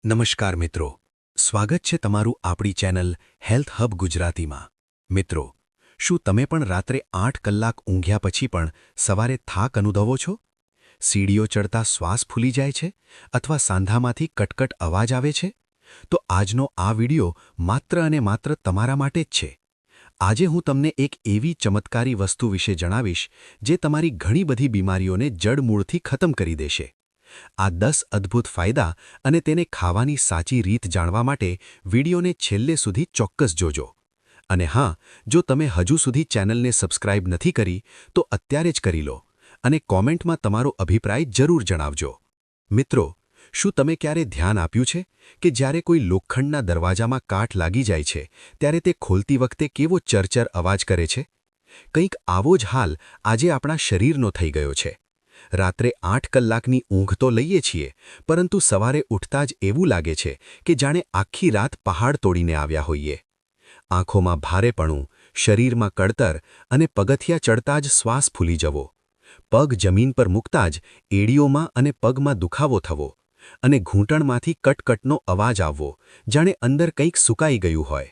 નમસ્કાર મિત્રો, સ્વાગત છે તમારું આપણી ચેનલ હેલ્થ હબ ગુજરાતીમાં। મિત્રો, શું તમે પણ રાત્રે 8 કલાક ઊંઘ્યા પછી પણ સવારે થાક અનુભવો છો? સીડીઓ ચડતા શ્વાસ ફૂલી જાય છે અથવા સાંધામાંથી કટકટ અવાજ આવે છે? તો આજનો આ વિડિયો માત્ર અને માત્ર તમારા માટે જ છે। આજે હું તમને એક એવી ચમત્કારી વસ્તુ વિશે જણાવીશ જે તમારી ઘણી બધી બીમારીઓને જડમૂળથી ખતમ કરી દેશે। આ 10 અદ્ભુત ફાયદા અને તેને ખાવાની સાચી રીત જાણવા માટે વિડિયોને છેલ્લે સુધી ચોક્કસ જોજો। અને હા, જો તમે હજુ સુધી ચેનલને સબસ્ક્રાઇબ નથી કરી તો અત્યારે જ કરી લો અને કોમેન્ટમાં તમારો અભિપ્રાય જરૂર જણાવજો। મિત્રો, શું તમે ક્યારે ધ્યાન આપ્યું છે કે જ્યારે કોઈ લોખંડના દરવાજામાં કાટ લાગી જાય છે ત્યારે તે ખોલતી વખતે કેવો ચરચર અવાજ કરે છે? કંઈક આવો જ હાલ આજે આપણા શરીરનો થઈ ગયો છે। રાત્રે 8 કલાકની ઊંઘ તો લઈએ છીએ, પરંતુ સવારે ઉઠતા જ એવું લાગે છે કે જાણે આખી રાત પહાડ તોડીને આવ્યા હોઈએ। આંખોમાં ભારેપણું, શરીરમાં કળતર અને પગથિયા ચડતા જ શ્વાસ ફૂલી જવો, પગ જમીન પર મૂકતા જ એડીઓમાં અને પગમાં દુખાવો થવો અને ઘૂંટણમાંથી કટકટનો અવાજ આવવો, જાણે અંદર કંઈક સુકાઈ ગયું હોય।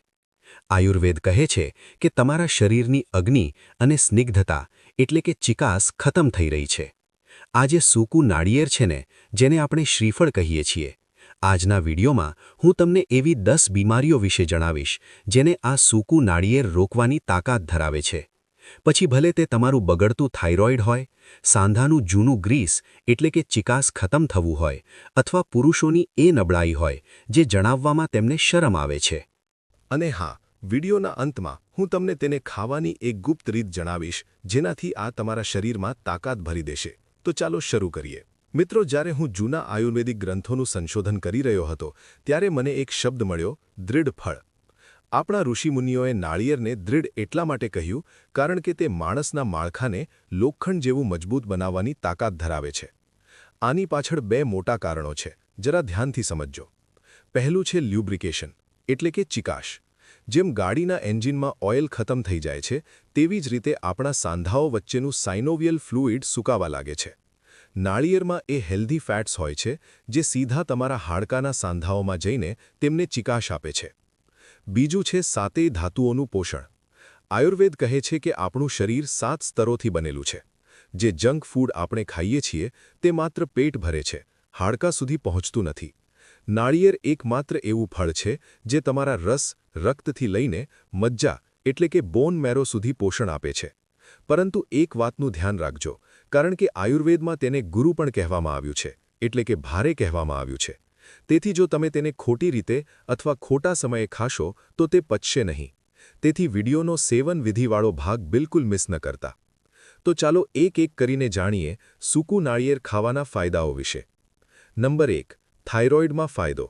આયુર્વેદ કહે છે કે તમારા શરીરની અગ્નિ અને સ્નિગ્ધતા એટલે કે ચિકાસ ખતમ થઈ રહી છે। આ જે સૂકું નાળિયેર છે ને, જેને આપણે શ્રીફળ કહીએ છીએ, આજના વિડીયોમાં હું તમને એવી 10 બીમારીઓ વિશે જણાવીશ જેને આ સૂકું નાળિયેર રોકવાની તાકાત ધરાવે છે। પછી ભલે તે તમારું બગડતું થાઇરોઇડ હોય, સાંધાનું જૂનું ગ્રીસ એટલે કે ચિકાસ ખતમ થવું હોય, અથવા પુરુષોની એ નબળાઈ હોય જે જણાવવામાં તેમને શરમ આવે છે। અને હા, વિડિયોના અંતમાં હું તમને તેને ખાવાની એક ગુપ્ત રીત જણાવીશ જેનાથી આ તમારા શરીરમાં તાકાત ભરી દેશે। તો ચાલો શરૂ કરીએ। મિત્રો, જ્યારે હું જૂના આયુર્વેદિક ગ્રંથોનું સંશોધન કરી રહ્યો હતો ત્યારે મને એક શબ્દ મળ્યો, દૃઢ ફળ। આપણા ઋષિમુનિઓએ નાળિયેરને દૃઢ એટલા માટે કહ્યું કારણ કે તે માણસના માળખાને લોખંડ જેવું મજબૂત બનાવવાની તાકાત ધરાવે છે। આની પાછળ 2 મોટા કારણો છે, જરા ધ્યાનથી સમજજો। પહેલું છે લ્યુબ્રિકેશન એટલે કે ચિકાશ। જેમ ગાડીના એન્જિનમાં ઓઇલ ખતમ થઈ જાય છે તેવી જ રીતે આપણા સાંધાઓ વચ્ચેનું સાઇનોવિયલ ફ્લુઇડ સુકાવા લાગે છે। નાળિયેરમાં એ હેલ્ધી ફેટ્સ હોય છે જે સીધા તમારા હાડકાના સાંધાઓમાં જઈને તેમને ચિકાશ આપે છે। બીજું છે 7 ધાતુઓનું પોષણ। આયુર્વેદ કહે છે કે આપણું શરીર 7 સ્તરોથી બનેલું છે। જે જંક ફૂડ આપણે ખાઈએ છીએ તે માત્ર પેટ ભરે છે, હાડકા સુધી પહોંચતું નથી। નાળિયેર એકમાત્ર એવું ફળ છે જે તમારા રસ, રક્તથી લઈને મજ્જા એટલે કે બોન મેરો સુધી પોષણ આપે છે। પરંતુ એક વાતનું ધ્યાન રાખજો, કારણ કે આયુર્વેદમાં તેને ગુરુ પણ કહેવામાં આવ્યું છે, એટલે કે ભારે કહેવામાં આવ્યું છે। તેથી જો તમે તેને ખોટી રીતે અથવા ખોટા સમયે ખાશો તો તે પચશે નહીં। તેથી વિડિયોનો સેવન વિધિવાળો ભાગ બિલકુલ મિસ ન કરતા। તો ચાલો એક એક કરીને જાણીએ સૂકું નાળિયેર ખાવાના ફાયદાઓ વિશે। નંબર 1, થાઇરોઇડમાં ફાયદો।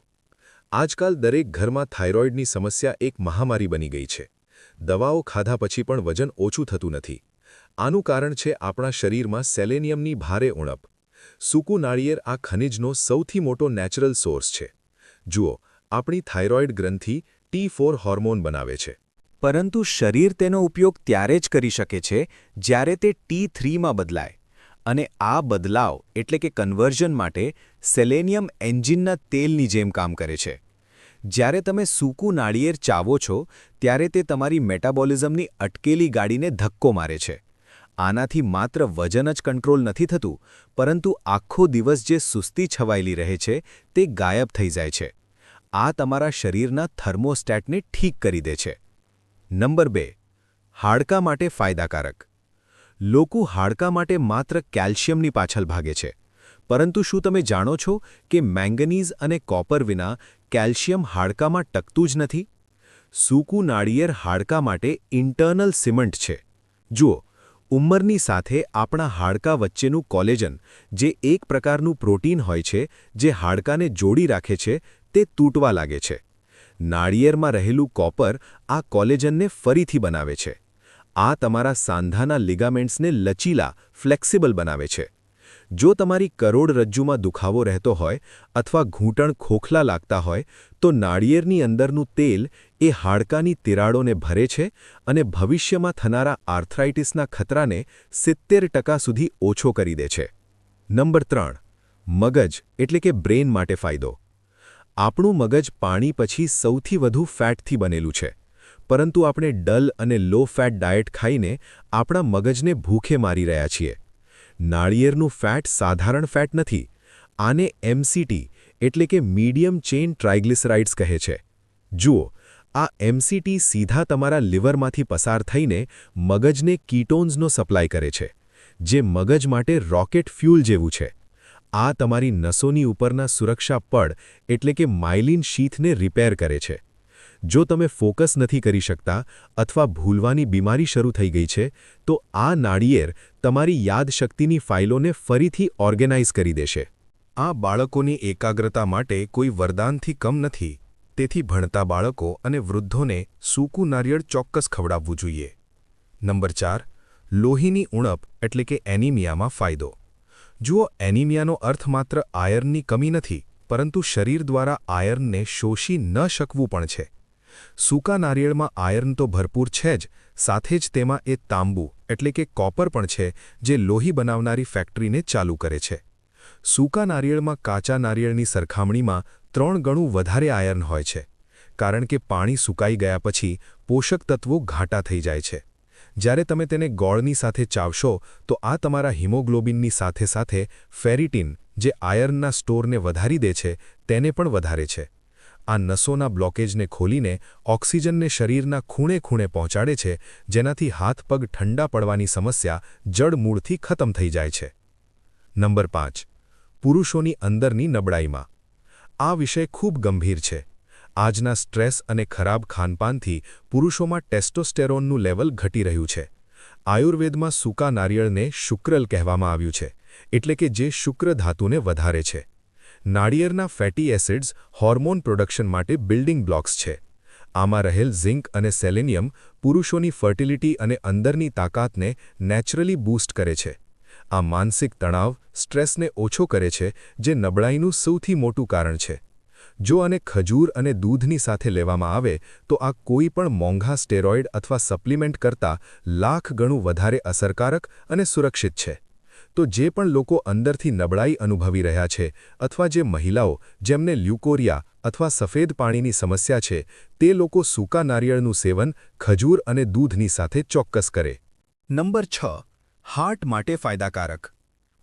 આજકાલ દરેક ઘરમાં થાઇરોઇડની સમસ્યા એક મહામારી બની ગઈ છે। દવાઓ ખાધા પછી પણ વજન ઓછું થતું નથી। આનું કારણ છે આપણા શરીરમાં સેલેનિયમની ભારે ઉણપ। સૂકું નાળિયેર આ ખનિજનો સૌથી મોટો નેચરલ સોર્સ છે। જુઓ, આપણી થાઇરોઇડ ગ્રંથિ T4 હોર્મોન બનાવે છે, પરંતુ શરીર તેનો ઉપયોગ ત્યારે જ કરી શકે છે જ્યારે તે T3માં બદલાય, અને આ બદલાવ એટલે કે કન્વર્ઝન માટે સેલેનિયમ એન્જિનના તેલની જેમ કામ કરે છે। જ્યારે તમે સૂકું નાળિયેર ચાવો છો ત્યારે તે તમારી મેટાબોલિઝમની અટકેલી ગાડીને ધક્કો મારે છે। આનાથી માત્ર વજન જ કંટ્રોલ નથી થતું, પરંતુ આખો દિવસ જે સુસ્તી છવાયેલી રહે છે તે ગાયબ થઈ જાય છે। આ તમારા શરીરના થર્મોસ્ટેટને ઠીક કરી દે છે। નંબર 2, હાડકાં માટે ફાયદાકારક। લોકો હાડકાં માટે માત્ર કેલ્શિયમની પાછળ ભાગે છે, પરંતુ શું તમે જાણો છો કે મેંગનીઝ અને કોપર વિના કેલ્શિયમ હાડકામાં ટકતું જ નથી? સૂકું નાળિયેર હાડકાં માટે ઇન્ટર્નલ સિમેન્ટ છે। જુઓ, ઉંમરની સાથે આપણા હાડકાં વચ્ચેનું કોલેજન, જે એક પ્રકારનું પ્રોટીન હોય છે જે હાડકાને જોડી રાખે છે, તે તૂટવા લાગે છે। નાળિયેરમાં રહેલું કોપર આ કોલેજનને ફરીથી બનાવે છે। આ તમારા સાંધાના લિગામેન્ટ્સને લચીલા, ફ્લેક્સિબલ બનાવે છે। જો તમારી કરોડરજ્જુમાં દુખાવો રહેતો હોય અથવા ઘૂંટણ ખોખલા લાગતા હોય તો નાળિયેરની અંદરનું તેલ એ હાડકાની તિરાડોને ભરે છે અને ભવિષ્યમાં થનારા આર્થરાઇટિસના ખતરાને 70% સુધી ઓછો કરી દે છે। નંબર 3, મગજ એટલે કે બ્રેન માટે ફાયદો। આપણું મગજ પાણી પછી સૌથી વધુ ફેટથી બનેલું છે, પરંતુ આપણે ડલ અને લો ફેટ ડાયટ ખાઈને આપણા મગજને ભૂખે મારી રહ્યા છીએ. નાળિયેરનું ફેટ સાધારણ ફેટ નથી. આને MCT એટલે કે મીડિયમ ચેઇન ટ્રાઇગ્લિસરાઇડ્સ કહે છે. જુઓ, આ MCT સીધા તમારા લિવરમાંથી પસાર થઈને મગજને કીટોન્સનો સપ્લાય કરે છે, જે મગજ માટે રોકેટ ફ્યુલ જેવું છે. આ તમારી નસોની ઉપરના સુરક્ષા પડ એટલે કે માઇલિન શીથને રિપેર કરે છે. જો તમે ફોકસ નથી કરી શકતા અથવા ભૂલવાની બીમારી શરૂ થઈ ગઈ છે, તો આ નાળિયેર તમારી યાદશક્તિની ફાઇલોને ફરીથી ઓર્ગેનાઇઝ કરી દેશે. આ બાળકોની એકાગ્રતા માટે કોઈ વરદાનથી કમ નથી. તેથી ભણતા બાળકો અને વૃદ્ધોને સૂકું નારિયેળ ચોક્કસ ખવડાવવું જોઈએ. નંબર 4. લોહીની ઉણપ એટલે કે એનિમિયામાં ફાયદો. જુઓ, એનિમિયાનો અર્થ માત્ર આયર્નની કમી નથી, પરંતુ શરીર દ્વારા આયર્નને શોષી ન શકવું પણ છે. સૂકા નારિયેળમાં આયર્ન તો ભરપૂર છે જ, સાથે જ તેમાં એ તાંબુ એટલે કે કોપર પણ છે, જે લોહી બનાવનારી ફેક્ટરીને ચાલુ કરે છે. સૂકા નારિયેળમાં કાચા નારિયેળની સરખામણીમાં 3 ગણું વધારે આયર્ન હોય છે, કારણ કે પાણી સુકાઈ ગયા પછી પોષક તત્વો ઘાટા થઈ જાય છે. જ્યારે તમે તેને ગોળની સાથે ચાવશો તો આ તમારા હિમોગ્લોબિનની સાથે સાથે ફેરિટિન, જે આયર્નના સ્ટોરને વધારી દે છે, તેને પણ વધારે છે. આ નસોના બ્લોકેજને ખોલીને ઓક્સિજનને શરીરના ખૂણે ખૂણે પહોંચાડે છે, જેનાથી હાથ પગ ઠંડા પડવાની સમસ્યા જડમૂળથી ખતમ થઈ જાય છે. નંબર 5. પુરુષોની અંદરની નબળાઈમાં. આ વિષય ખૂબ ગંભીર છે. આજના સ્ટ્રેસ અને ખરાબ ખાનપાનથી પુરુષોમાં ટેસ્ટોસ્ટેરોનનું લેવલ ઘટી રહ્યું છે. આયુર્વેદમાં સૂકા નારિયેળને શુક્રલ કહેવામાં આવ્યું છે, એટલે કે જે શુક્ર ધાતુને વધારે છે. નાળિયેરના ફેટી એસિડ્સ હોર્મોન પ્રોડક્શન માટે બિલ્ડિંગ બ્લોક્સ છે. આમાં રહેલ ઝિંક અને સેલેનિયમ પુરુષોની ફર્ટિલિટી અને અંદરની તાકાતને નેચરલી બૂસ્ટ કરે છે. આ માનસિક તણાવ, સ્ટ્રેસને ઓછો કરે છે, જે નબળાઈનું સૌથી મોટું કારણ છે. જો આને ખજૂર અને દૂધની સાથે લેવામાં આવે તો આ કોઈ પણ મોંઘા સ્ટેરોઇડ અથવા સપ્લિમેન્ટ કરતાં લાખ ગણું વધારે અસરકારક અને સુરક્ષિત છે. તો જે પણ લોકો અંદરથી નબળાઈ અનુભવી રહ્યા છે અથવા જે મહિલાઓ જેમને લ્યુકોરિયા અથવા સફેદ પાણીની સમસ્યા છે, તે લોકો સૂકા નારિયેળનું સેવન ખજૂર અને દૂધની સાથે ચોક્કસ કરે. નંબર 6. હાર્ટ માટે ફાયદાકારક.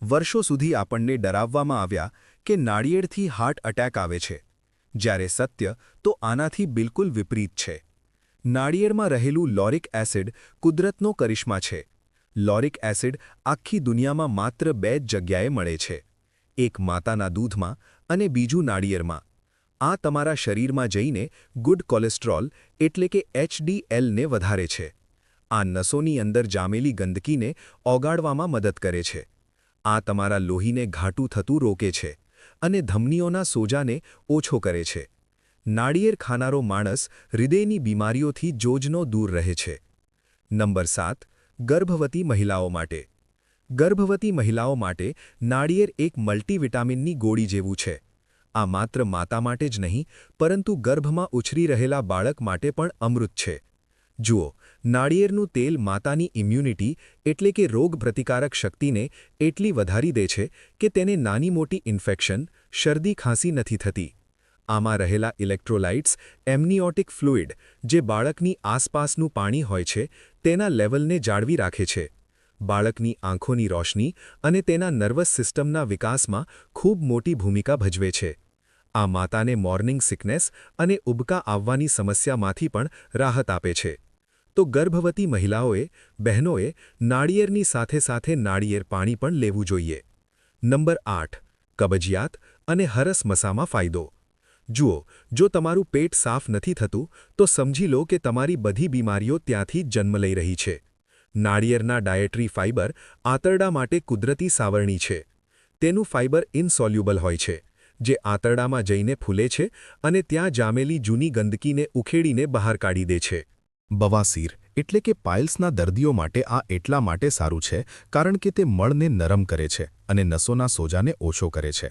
વર્ષો સુધી આપણને ડરાવવામાં આવ્યા કે નાળિયેરથી હાર્ટ એટેક આવે છે, જ્યારે સત્ય તો આનાથી બિલકુલ વિપરીત છે. નાળિયેરમાં રહેલું લોરિક એસિડ કુદરતનો કરિશ્મા છે. લોરિક એસિડ આખી દુનિયામાં માત્ર 2 જ જગ્યાએ મળે છે, એક માતાના દૂધમાં અને બીજું નાળિયેરમાં. આ તમારા શરીરમાં જઈને ગુડ કોલેસ્ટ્રોલ એટલે કે HDLને વધારે છે. આ નસોની અંદર જામેલી ગંદકીને ઓગાળવામાં મદદ કરે છે. આ તમારા લોહીને ઘાટું થતું રોકે છે અને ધમનીઓના સોજાને ઓછો કરે છે. નાળિયેર ખાનારો માણસ હૃદયની બીમારીઓથી જોજનો દૂર રહે છે. નંબર 7. ગર્ભવતી મહિલાઓ માટે. ગર્ભવતી મહિલાઓ માટે નાળિયેર એક મલ્ટીવિટામિનની ગોળી જેવું છે. આ માત્ર માતા માટે જ નહીં, પરંતુ ગર્ભમાં ઉછરી રહેલા બાળક માટે પણ અમૃત છે. જુઓ, નાળિયેરનું તેલ માતાની ઇમ્યુનિટી એટલે કે રોગપ્રતિકારક શક્તિને એટલી વધારી દે છે કે તેને નાની મોટી ઇન્ફેક્શન, શરદી ખાંસી નથી થતી. આમાં રહેલા ઇલેક્ટ્રોલાઇટ્સ એમનિયોટિક ફ્લુઇડ, જે બાળકની આસપાસનું પાણી હોય છે, તેના લેવલને જાળવી રાખે છે. બાળકની આંખોની રોશની અને તેના નર્વસ સિસ્ટમના વિકાસમાં ખૂબ મોટી ભૂમિકા ભજવે છે. આ માતાને મોર્નિંગ સિકનેસ અને ઉબકા આવવાની સમસ્યામાંથી પણ રાહત આપે છે. તો ગર્ભવતી મહિલાઓએ, બહેનોએ નાળિયેરની સાથે સાથે નાળિયેર પાણી પણ લેવું જોઈએ. નંબર 8. કબજિયાત અને હરસમસામાં ફાયદો. જુઓ, જો તમારું પેટ સાફ નથી થતું તો સમજી લો કે તમારી બધી બીમારીઓ ત્યાંથી જ જન્મ લઈ રહી છે. નાળિયેરના ડાયેટરી ફાઇબર આંતરડા માટે કુદરતી સાવરણી છે. તેનું ફાઇબર ઇનસોલ્યુબલ હોય છે, જે આંતરડામાં જઈને ફૂલે છે અને ત્યાં જામેલી જૂની ગંદકીને ઉખેડીને બહાર કાઢી દે છે. બવાસીર એટલે કે પાઇલ્સના દર્દીઓ માટે આ એટલા માટે સારું છે કારણ કે તે મળને નરમ કરે છે અને નસોના સોજાને ઓછો કરે છે.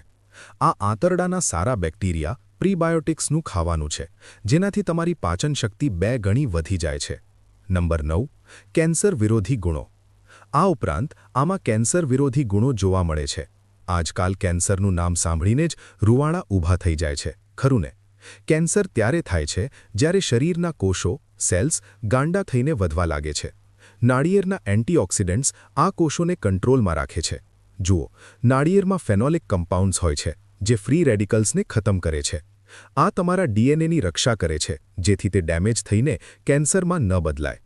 આ આંતરડાના સારા બેક્ટેરિયા પ્રીબાયોટિક્સનું ખાવાનું છે, જેનાથી તમારી પાચન શક્તિ 2 ગણી વધી જાય છે. નંબર 9. કેન્સર વિરોધી ગુણો. આ ઉપરાંત આમાં કેન્સર વિરોધી ગુણો જોવા મળે છે. આજકાલ કેન્સરનું નામ સાંભળીને જ રૂવાડા ઊભા થઈ જાય છે, ખરું ને? કેન્સર ત્યારે થાય છે જ્યારે શરીરના કોષો સેલ્સ ગાંડા થઈને વધવા લાગે છે. નાળિયેરના એન્ટીઓક્સિડન્ટ્સ આ કોષોને કંટ્રોલમાં રાખે છે. જુઓ, નાળિયેરમાં ફેનોલિક કમ્પાઉન્ડ્સ હોય છે જે ફ્રી રેડિકલ્સને ખતમ કરે છે. આ તમારા ડીએનએની રક્ષા કરે છે જેથી તે ડેમેજ થઈને કેન્સરમાં ન બદલાય.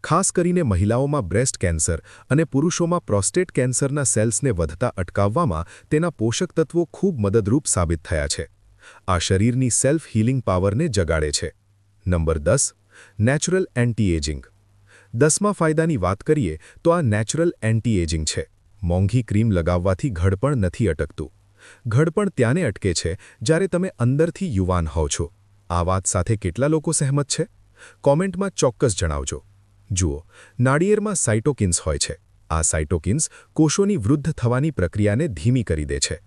ખાસ કરીને મહિલાઓમાં બ્રેસ્ટ કેન્સર અને પુરુષોમાં પ્રોસ્ટેટ કેન્સરના સેલ્સને વધતા અટકાવવામાં તેના પોષક તત્વો ખૂબ મદદરૂપ સાબિત થયા છે. આ શરીરની સેલ્ફ હીલિંગ પાવરને જગાડે છે. નંબર 10. Natural anti ageing. 10મા ફાયદાની વાત કરીએ તો આ નેચરલ એન્ટી એજિંગ છે. મોંઘી ક્રીમ લગાવવાથી ઘડપણ નથી અટકતું. ઘડપણ ત્યાંને અટકે છે જ્યારે તમે અંદરથી યુવાન હોવ છો. આ વાત સાથે કેટલા લોકો સહેમત છે? કોમેન્ટમાં ચોક્કસ જણાવજો. જુઓ, નાળિયેરમાં સાઇટોકિન્સ હોય છે. આ સાઇટોકિન્સ કોષોની વૃદ્ધ થવાની પ્રક્રિયાને ધીમી કરી દે છે.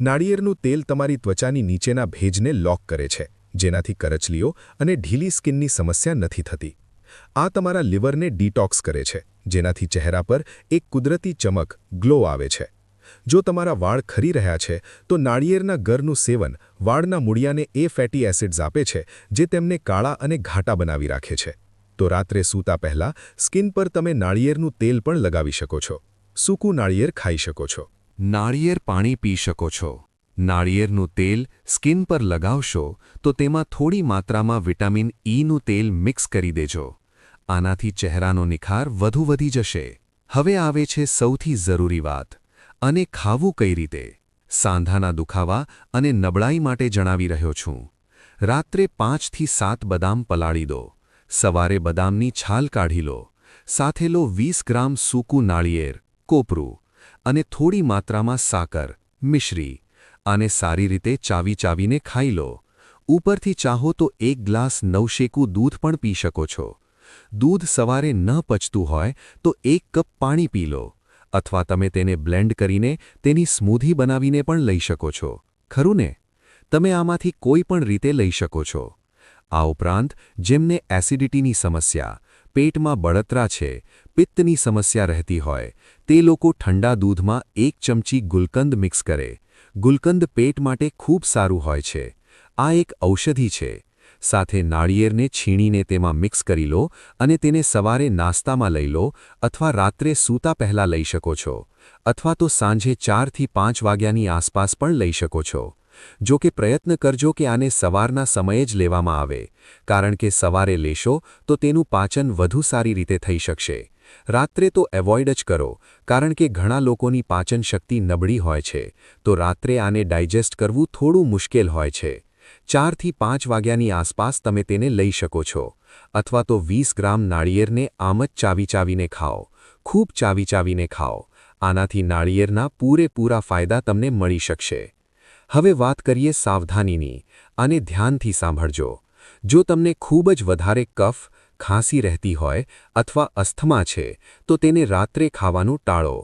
નાળિયેરનું તેલ તમારી ત્વચાની નીચેના ભેજને લોક કરે છે, જેનાથી કરચલીઓ અને ઢીલી સ્કિનની સમસ્યા નથી થતી. આ તમારા લિવરને ડિટોક્સ કરે છે, જેનાથી ચહેરા પર એક કુદરતી ચમક ગ્લો આવે છે. જો તમારા વાળ ખરી રહ્યા છે તો નાળિયેરના ગરનું સેવન વાળના મૂળિયાને એ ફેટી એસિડ્સ આપે છે જે તેમને કાળા અને ઘાટા બનાવી રાખે છે. તો રાત્રે સૂતા પહેલા સ્કિન પર તમે નાળિયેરનું તેલ પણ લગાવી શકો છો. સૂકું નાળિયેર ખાઈ શકો છો. નાળિયેર પાણી પી શકો છો. નાળિયેરનું તેલ સ્કિન પર લગાવશો તો તેમાં થોડી માત્રામાં વિટામિન ઈનું તેલ મિક્સ કરી દેજો. આનાથી ચહેરાનો નિખાર વધુ વધી જશે. હવે આવે છે સૌથી જરૂરી વાત. અને ખાવું કઈ રીતે? સાંધાના દુખાવા અને નબળાઈ માટે જણાવી રહ્યો છું. રાત્રે 5 થી 7 બદામ પલાળી દો. સવારે બદામની છાલ કાઢી લો. સાથે લો 20 ગ્રામ સૂકું નાળિયેર, કોપરું અને થોડી માત્રામાં સાકર, મિશ્રી. આને સારી રીતે ચાવીને ખાઈ લો. ઉપરથી ચાહો તો 1 ગ્લાસ નવશેકું દૂધ પણ પી શકો છો. દૂધ સવારે ન પચતું હોય તો 1 કપ પાણી પી લો. અથવા તમે તેને બ્લેન્ડ કરીને તેની સ્મૂધી બનાવીને પણ લઈ શકો છો. ખરું ને? તમે આમાંથી કોઈ પણ રીતે લઈ શકો છો. આ ઉપરાંત જેમને એસિડિટીની સમસ્યા, પેટમાં બળતરા છે, પિત્તની સમસ્યા રહેતી હોય, તે લોકો ઠંડા દૂધમાં 1 ચમચી ગુલકંદ મિક્સ કરે. ગુલકંદ પેટ માટે ખૂબ સારું હોય છે. આ એક ઔષધિ છે. સાથે નાળિયેરને છીણીને તેમાં મિક્સ કરી લો અને તેને સવારે નાસ્તામાં લઈ લો અથવા રાત્રે સૂતા પહેલાં લઈ શકો છો. અથવા તો સાંજે 4 થી 5 વાગ્યાની આસપાસ પણ લઈ શકો છો. જો કે પ્રયત્ન કરજો કે આને સવારના સમયે જ લેવામાં આવે, કારણ કે સવારે લેશો તો તેનું પાચન વધુ સારી રીતે થઈ શકશે. રાત્રે તો એવોઇડ જ કરો, કારણ કે ઘણા લોકોની પાચન શક્તિ નબળી હોય છે, તો રાત્રે આને ડાયજેસ્ટ કરવું થોડું મુશ્કેલ હોય છે. 4 થી 5 વાગ્યાની આસપાસ તમે તેને લઈ શકો છો. અથવા તો 20 ગ્રામ નાળિયેરને આમ જ ચાવીને ખાઓ. ખૂબ ચાવીને ખાઓ. આનાથી નાળિયેરના પૂરેપૂરા ફાયદા તમને મળી શકશે. હવે વાત કરીએ સાવધાનીની. આને ધ્યાનથી સાંભળજો. જો તમને ખૂબ જ વધારે કફ, ખાંસી રહેતી હોય અથવા અસ્થમા છે તો તેને રાત્રે ખાવાનું ટાળો.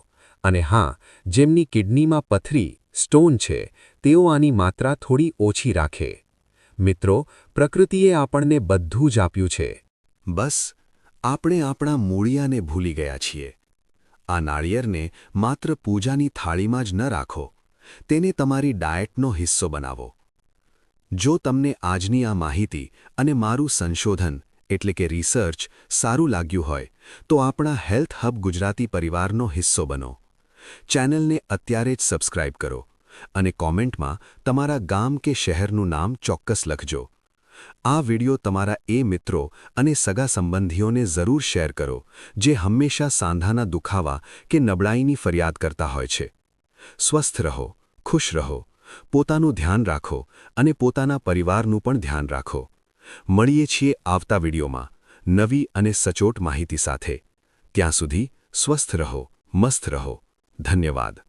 અને હા, જેમની કિડનીમાં પથરી, સ્ટોન છે, તેઓ આની માત્રા થોડી ઓછી રાખે. મિત્રો, પ્રકૃતિએ આપણને બધું જ આપ્યું છે. બસ આપણે આપણા મૂળિયાને ભૂલી ગયા છીએ. આ નાળિયેરને માત્ર પૂજાની થાળીમાં જ ન રાખો. તેને તમારી ડાયટનો હિસ્સો બનાવો. જો તમને આજની આ માહિતી અને મારું સંશોધન એટલે કે રિસર્ચ સારું લાગ્યું હોય તો આપણા હેલ્થ હબ ગુજરાતી પરિવારનો હિસ્સો બનો. ચેનલને અત્યારે જ સબસ્ક્રાઇબ કરો અને કોમેન્ટમાં તમારા ગામ કે શહેરનું નામ ચોક્કસ લખજો. આ વિડિયો તમારા એ મિત્રો અને સગા સંબંધીઓને જરૂર શેર કરો જે હંમેશા સાંધાના દુખાવા કે નબળાઈની ફરિયાદ કરતા હોય છે. સ્વસ્થ રહો, ખુશ રહો, પોતાનું ધ્યાન રાખો અને પોતાના પરિવારનું પણ ધ્યાન રાખો. મળીએ છીએ આવતા વિડિયોમાં નવી અને સચોટ માહિતી સાથે. ત્યાં સુધી સ્વસ્થ રહો, મસ્ત રહો. ધન્યવાદ.